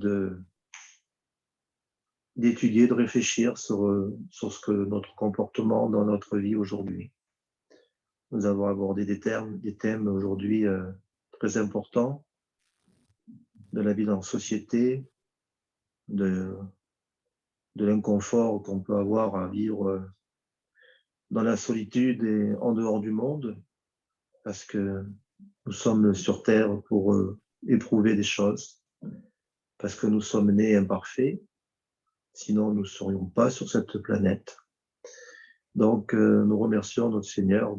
d'étudier, de réfléchir sur ce que notre comportement dans notre vie aujourd'hui. Nous avons abordé des thèmes aujourd'hui très importants de la vie dans la société, de l'inconfort qu'on peut avoir à vivre dans la solitude et en dehors du monde, parce que nous sommes sur Terre pour éprouver des choses, parce que nous sommes nés imparfaits, sinon nous ne serions pas sur cette planète. Donc nous remercions notre Seigneur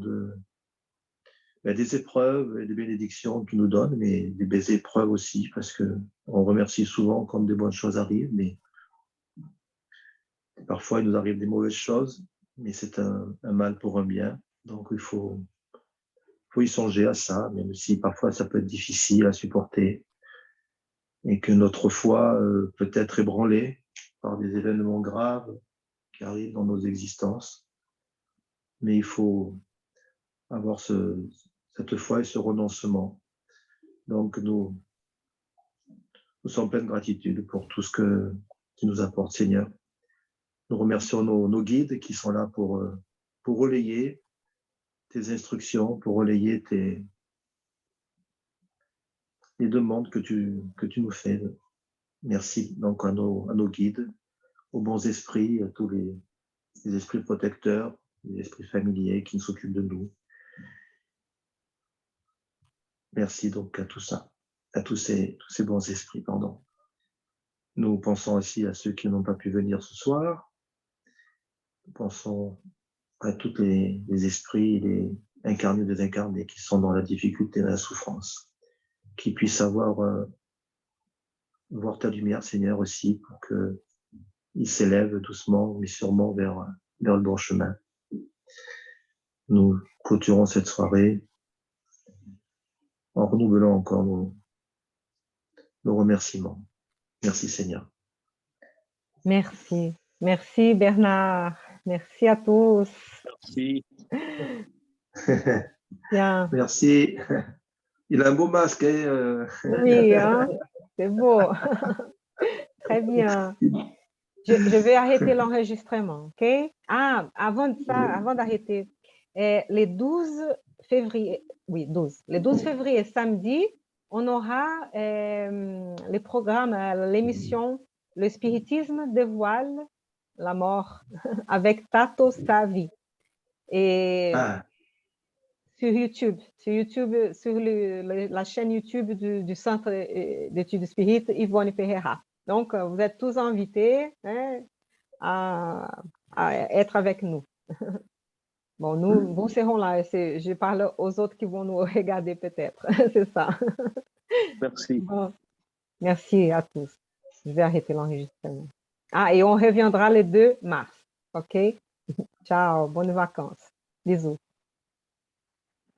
des épreuves et des bénédictions qu'il nous donne, mais des épreuves aussi, parce qu'on remercie souvent quand des bonnes choses arrivent, mais parfois il nous arrive des mauvaises choses, mais c'est un mal pour un bien. Donc il faut y songer à ça, même si parfois ça peut être difficile à supporter et que notre foi peut être ébranlée par des événements graves qui arrivent dans nos existences. Mais il faut avoir cette foi et ce renoncement. Donc nous sommes pleins de gratitude pour tout ce que tu nous apportes, Seigneur. Nous remercions nos guides qui sont là pour relayer tes instructions, pour relayer les demandes que tu nous fais. Merci donc à nos guides, aux bons esprits, à tous les esprits protecteurs, les esprits familiers qui s'occupent de nous. Merci donc à tout ça, à tous ces bons esprits, pardon. Nous pensons aussi à ceux qui n'ont pas pu venir ce soir. Nous pensons à tous les esprits, les incarnés, désincarnés qui sont dans la difficulté et la souffrance, qui puissent voir ta lumière, Seigneur, aussi, pour qu'ils s'élèvent doucement, mais sûrement vers le bon chemin. Nous clôturons cette soirée en renouvelant encore nos remerciements. Merci, Seigneur. Merci. Merci, Bernard. Merci à tous. Merci. Bien. Merci. Il a un beau masque. Oui, hein? C'est beau. Très bien. Je vais arrêter l'enregistrement, OK? Ah, avant de ça, avant d'arrêter, les 12 février, oui, 12. Le 12 février, samedi, on aura les programmes, l'émission Le spiritisme dévoile la mort avec Tato Savi. Et sur YouTube, sur la chaîne YouTube du Centre d'études spirites Yvonne Pereira. Donc, vous êtes tous invités, hein, à être avec nous. Bon, nous serons là. Je parle aux autres qui vont nous regarder peut-être. C'est ça. Merci. Bon, merci à tous. Je vais arrêter l'enregistrement. Ah, et on reviendra le 2 mars. OK? Ciao, bonnes vacances. Bisous.